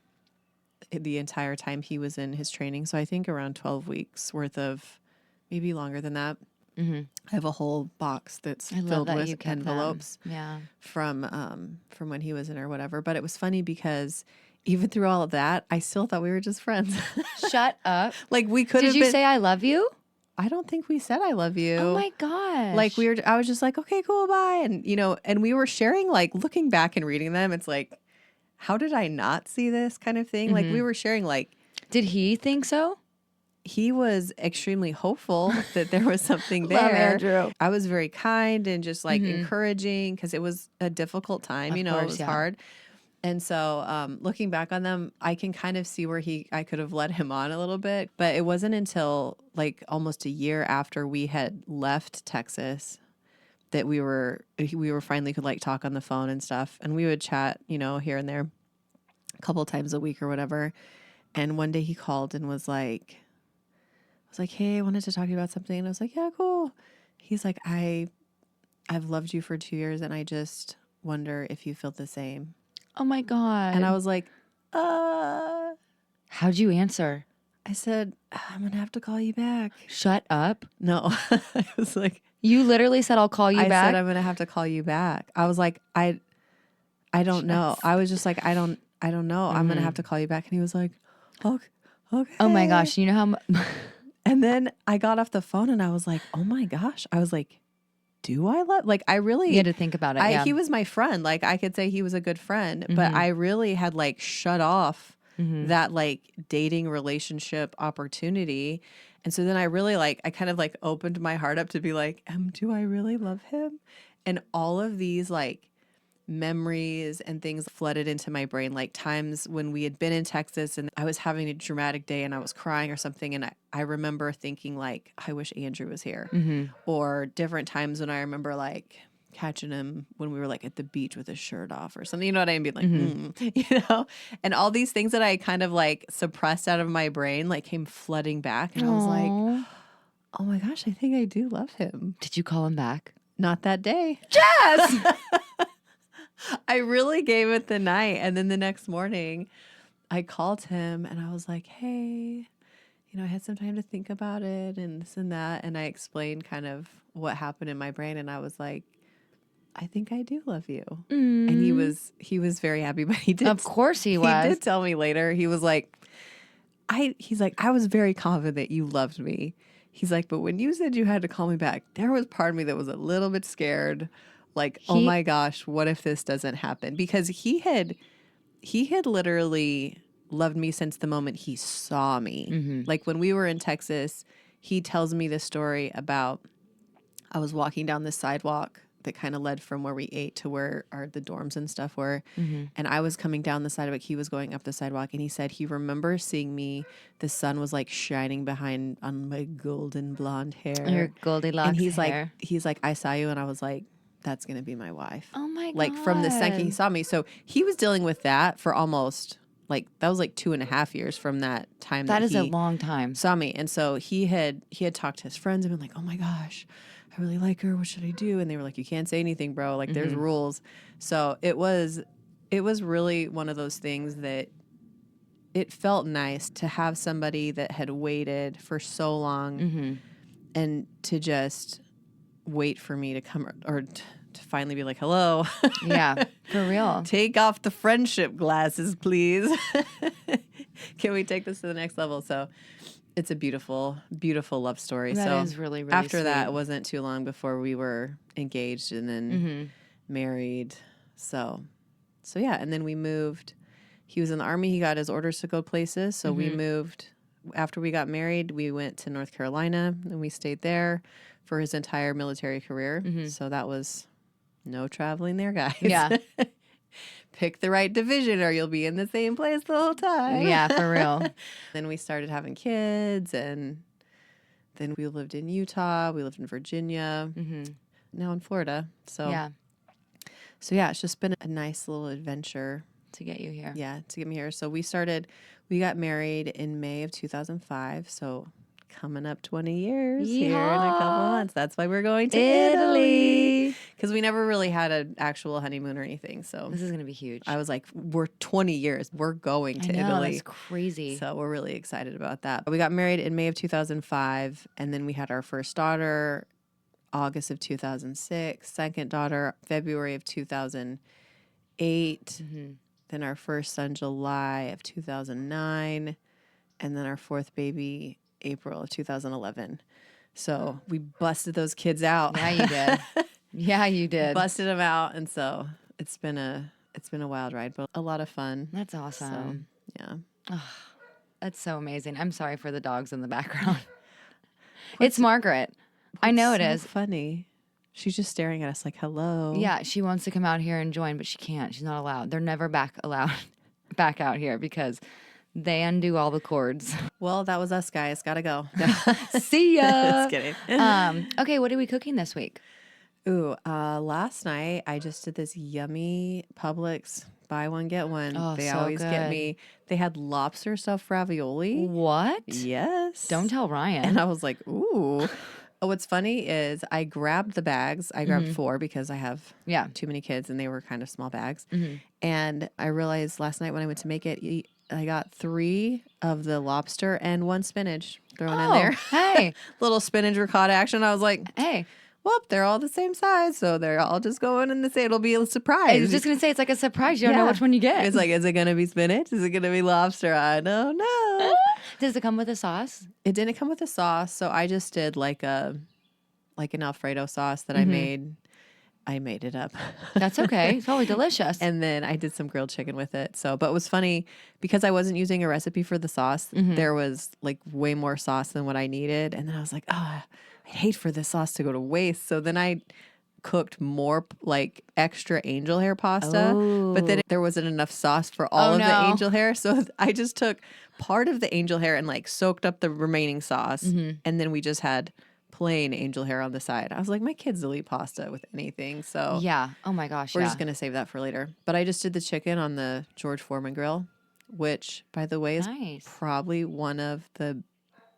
A: the entire time he was in his training. So I think around 12 weeks worth of, maybe longer than that.
B: Mm-hmm.
A: I have a whole box that's
B: I love
A: filled
B: that you
A: with
B: kept
A: envelopes
B: them. Yeah.
A: from when he was in or whatever. But it was funny because even through all of that, I still thought we were just friends.
B: Shut up.
A: Like we could have
B: Did you say I love you?
A: I don't think we said I love you.
B: Oh my gosh.
A: Like I was just like, okay, cool, bye. And and we were sharing, like looking back and reading them, it's like, how did I not see this kind of thing?
B: Mm-hmm.
A: Like we were sharing, like,
B: Did he think so?
A: he was extremely hopeful that there was something there.
B: Love Andrew.
A: I was very kind and just like encouraging because it was a difficult time,
B: Of
A: it
B: course,
A: was
B: yeah.
A: hard. And so looking back on them, I can kind of see where I could have led him on a little bit. But it wasn't until like almost a year after we had left Texas that we were finally could like talk on the phone and stuff. And we would chat, here and there a couple times a week or whatever. And one day he called and was like, hey, I wanted to talk to you about something. And I was like, yeah, cool. He's like, I've loved you for 2 years and I just wonder if you feel the same.
B: Oh my God.
A: And I was like,
B: How'd you answer?
A: I said, I'm going to have to call you back.
B: Shut up.
A: No, I was like,
B: You literally said I'll call you
A: I
B: back.
A: said, I'm going to have to call you back. I was like, I don't know. I was just like, I don't know. I'm going to have to call you back. And he was like, okay.
B: Oh my gosh. You know how
A: And then I got off the phone and I was like, oh my gosh. I was like, do I love, like, I really,
B: you had to think about it. Yeah.
A: he was my friend. Like I could say he was a good friend, but I really had like shut off that like dating relationship opportunity. And so then I really I kind of like opened my heart up to be like, do I really love him? And all of these like memories and things flooded into my brain, like times when we had been in Texas and I was having a dramatic day and I was crying or something. And I remember thinking like, I wish Andrew was here. Or different times when I remember like catching him when we were like at the beach with his shirt off or something, you know what I mean? Like, and all these things that I kind of like suppressed out of my brain, like came flooding back. And I was like, oh my gosh, I think I do love him.
B: Did you call him back?
A: Not that day.
B: Jess!
A: I really gave it the night. And then the next morning, I called him and I was like, hey, I had some time to think about it and this and that. And I explained kind of what happened in my brain. And I was like, I think I do love you. And he was very happy, but he did.
B: Of course he was.
A: He did tell me later. He was like, he's like, I was very confident you loved me. He's like, but when you said you had to call me back, there was part of me that was a little bit scared. Like, oh my gosh, what if this doesn't happen? Because he had literally loved me since the moment he saw me.
B: Mm-hmm.
A: Like when we were in Texas, he tells me this story about I was walking down the sidewalk that kind of led from where we ate to where the dorms and stuff were.
B: Mm-hmm.
A: And I was coming down the sidewalk. He was going up the sidewalk. And he said he remembers seeing me. The sun was like shining behind on my golden blonde hair.
B: Your Goldilocks
A: and
B: hair.
A: He's like, I saw you. And I was like, that's going to be my wife.
B: Oh my God.
A: Like from the second he saw me. So he was dealing with that for almost that was like 2.5 years from that time.
B: That is a
A: he
B: long time.
A: saw me. And so he had talked to his friends and been like, oh my gosh, I really like her. What should I do? And they were like, you can't say anything, bro. Like there's rules. So it was really one of those things that it felt nice to have somebody that had waited for so long and to just wait for me to come or to finally be like, hello.
B: Yeah, for real.
A: Take off the friendship glasses, please. Can we take this to the next level? So it's a beautiful, beautiful love story.
B: That is really, really
A: after
B: sweet.
A: that, it wasn't too long before we were engaged and then married. So yeah. And then we moved. He was in the Army. He got his orders to go places. So we moved. After we got married, we went to North Carolina and we stayed there for his entire military career. So that was no traveling there, guys.
B: Yeah.
A: Pick the right division or you'll be in the same place the whole time.
B: Yeah, for real.
A: Then we started having kids and then we lived in Utah. We lived in Virginia. Now in Florida. So yeah, it's just been a nice little adventure.
B: To get you here.
A: Yeah, to get me here. So we got married in May of 2005. So coming up 20 years here in a couple months. That's why we're going to Italy. Because we never really had an actual honeymoon or anything. So
B: this is going to be huge.
A: I was like, we're 20 years. We're going to Italy.
B: That's crazy.
A: So we're really excited about that. We got married in May of 2005. And then we had our first daughter August of 2006. Second daughter February of 2008. Then our first son July of 2009. And then our fourth baby April of 2011. So we busted those kids out.
B: Yeah, you did. Yeah, you did.
A: Busted them out. And so it's been a wild ride, but a lot of fun.
B: That's awesome.
A: So, yeah.
B: Oh, that's so amazing. I'm sorry for the dogs in the background. It's Margaret. I know it is.
A: Funny. She's just staring at us like, hello.
B: Yeah, she wants to come out here and join, but she can't. She's not allowed. They're never allowed back out here because they undo all the cords.
A: Well, that was us, guys. Gotta go.
B: See ya.
A: Just kidding.
B: Okay, what are we cooking this week?
A: Ooh, last night I just did this yummy Publix buy one get one.
B: Oh,
A: They
B: so
A: always get
B: good.
A: me. They had lobster stuffed ravioli.
B: What?
A: Yes.
B: Don't tell Ryan.
A: And I was like, ooh. What's funny is I grabbed the bags. I grabbed 4 because I have too many kids and they were kind of small bags. And I realized last night when I went to make it, I got 3 of the lobster and 1 spinach thrown in there.
B: Hey.
A: Little spinach ricotta action. I was like,
B: Hey.
A: well, they're all the same size, so they're all just going in the same. It'll be a surprise.
B: I was just going to say, it's like a surprise. You don't know which one you get.
A: It's like, is it going to be spinach? Is it going to be lobster? I don't know.
B: Does it come with a sauce?
A: It didn't come with a sauce, so I just did like an Alfredo sauce that I made. I made it up.
B: That's okay. It's probably delicious.
A: And then I did some grilled chicken with it. So, but it was funny because I wasn't using a recipe for the sauce. There was like way more sauce than what I needed. And then I was like, oh, I'd hate for this sauce to go to waste. So then I cooked more like extra angel hair pasta, but then there wasn't enough sauce for all of the angel hair. So I just took part of the angel hair and like soaked up the remaining sauce. And then we just had plain angel hair on the side. I was like, my kids will eat pasta with anything. So
B: yeah. Oh my gosh.
A: we're just going to save that for later. But I just did the chicken on the George Foreman grill, which by the way is probably one of the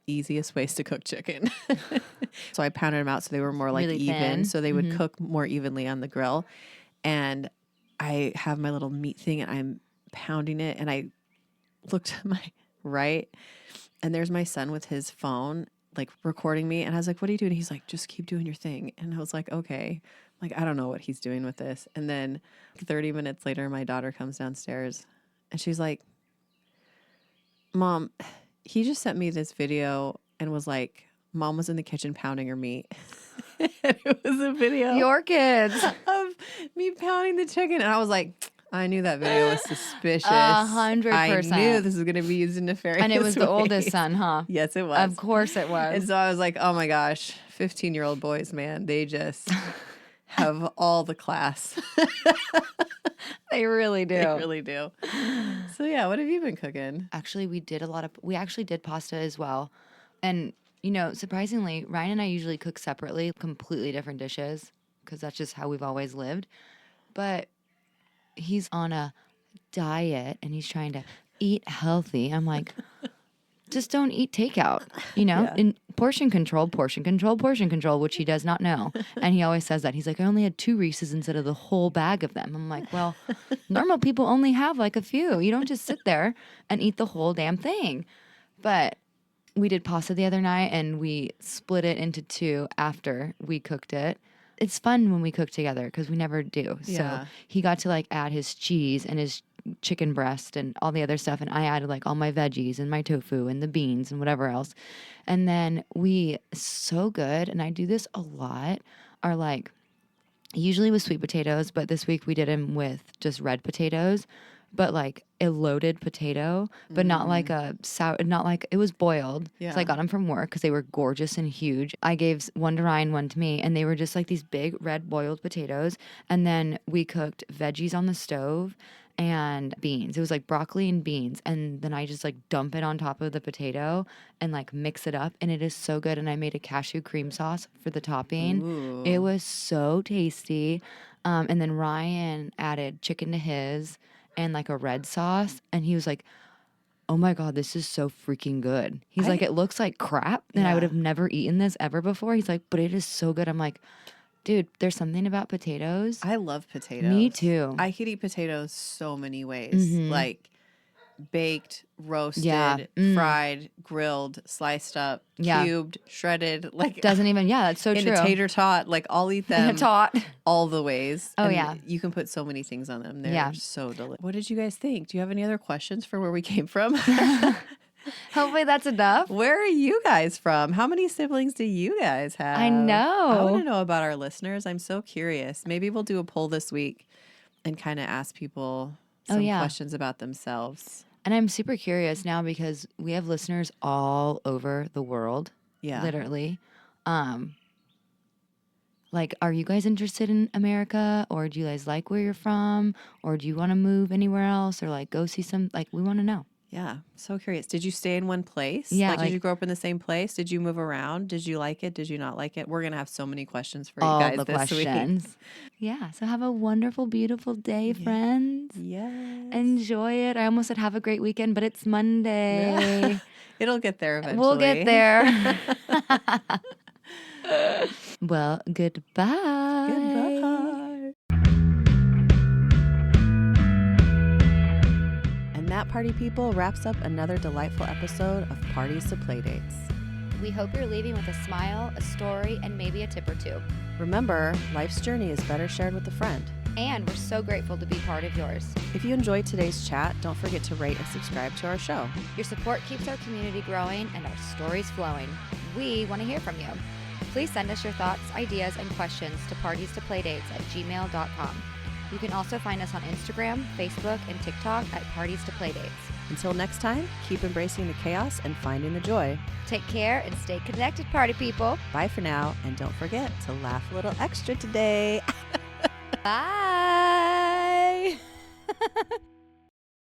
A: easiest ways to cook chicken. So I pounded them out so they were more like
B: really
A: even.
B: thin.
A: So they would cook more evenly on the grill. And I have my little meat thing and I'm pounding it and I looked to my right, and there's my son with his phone, like recording me. And I was like, what are you doing? He's like, just keep doing your thing. And I was like, okay. Like, I don't know what he's doing with this. And then 30 minutes later, my daughter comes downstairs and she's like, Mom, he just sent me this video and was like, Mom was in the kitchen pounding her meat. And it was a video
B: Your kids.
A: of me pounding the chicken. And I was like, I knew that video was suspicious.
B: 100%.
A: I knew this was going to be used in nefarious
B: And it was the
A: ways.
B: oldest son, huh?
A: Yes, it was.
B: Of course it was.
A: And so I was like, oh my gosh, 15-year-old boys, man, they just have all the class.
B: They really do.
A: They really do. So yeah, what have you been cooking?
B: Actually, we actually did pasta as well. And, you know, surprisingly, Ryan and I usually cook separately, completely different dishes, because that's just how we've always lived. But he's on a diet and he's trying to eat healthy. I'm like, just don't eat takeout, you know?
A: Yeah.
B: And portion control, which he does not know. And he always says that. He's like, I only had 2 Reese's instead of the whole bag of them. I'm like, well, normal people only have like a few. You don't just sit there and eat the whole damn thing. But we did pasta the other night and we split it into 2 after we cooked it. It's fun when we cook together because we never do.
A: Yeah.
B: So he got to like add his cheese and his chicken breast and all the other stuff, and I added like all my veggies and my tofu and the beans and whatever else. And then so good, and I do this a lot, are like usually with sweet potatoes, but this week we did them with just red potatoes, but like a loaded potato, but not like a sour, not like it was boiled.
A: Yeah.
B: So I got them from work because they were gorgeous and huge. I gave one to Ryan, one to me, and they were just like these big red boiled potatoes. And then we cooked veggies on the stove and beans. It was like broccoli and beans. And then I just like dump it on top of the potato and like mix it up. And it is so good. And I made a cashew cream sauce for the topping.
A: Ooh.
B: It was so tasty. And then Ryan added chicken to his and like a red sauce. And he was like, oh my God, this is so freaking good. He's like, it looks like crap. And I would have never eaten this ever before. He's like, but it is so good. I'm like, dude, there's something about potatoes.
A: I love potatoes.
B: Me too.
A: I could eat potatoes so many ways. Like baked, roasted, fried, grilled, sliced up, cubed, shredded. Like
B: Doesn't even, that's so
A: in
B: true.
A: a tater tot. Like I'll eat them
B: Tot.
A: all the ways.
B: Oh,
A: And
B: yeah.
A: You can put so many things on them. They're so delicious. What did you guys think? Do you have any other questions for where we came from?
B: Hopefully that's enough.
A: Where are you guys from? How many siblings do you guys have?
B: I know.
A: I want to know about our listeners. I'm so curious. Maybe we'll do a poll this week and kind of ask people some questions about themselves.
B: And I'm super curious now because we have listeners all over the world.
A: Yeah.
B: Literally. Like, are you guys interested in America, or do you guys like where you're from, or do you want to move anywhere else, or like go see some, like, we want to know.
A: Yeah. So curious. Did you stay in one place?
B: Yeah,
A: Did you grow up in the same place? Did you move around? Did you like it? Did you not like it? We're going to have so many questions for
B: All
A: you guys
B: the
A: this
B: questions.
A: week.
B: Yeah. So have a wonderful, beautiful day, friends.
A: Yes.
B: Enjoy it. I almost said have a great weekend, but it's Monday.
A: It'll get there eventually.
B: We'll get there. Well, goodbye.
A: Goodbye. And that, party people, wraps up another delightful episode of Parties to Playdates.
B: We hope you're leaving with a smile, a story, and maybe a tip or 2.
A: Remember, life's journey is better shared with a friend.
B: And we're so grateful to be part of yours.
A: If you enjoyed today's chat, don't forget to rate and subscribe to our show.
B: Your support keeps our community growing and our stories flowing. We want to hear from you. Please send us your thoughts, ideas, and questions to partiestoplaydates@gmail.com. You can also find us on Instagram, Facebook, and TikTok at Parties to Playdates.
A: Until next time, keep embracing the chaos and finding the joy.
B: Take care and stay connected, party people.
A: Bye for now, and don't forget to laugh a little extra today.
B: Bye.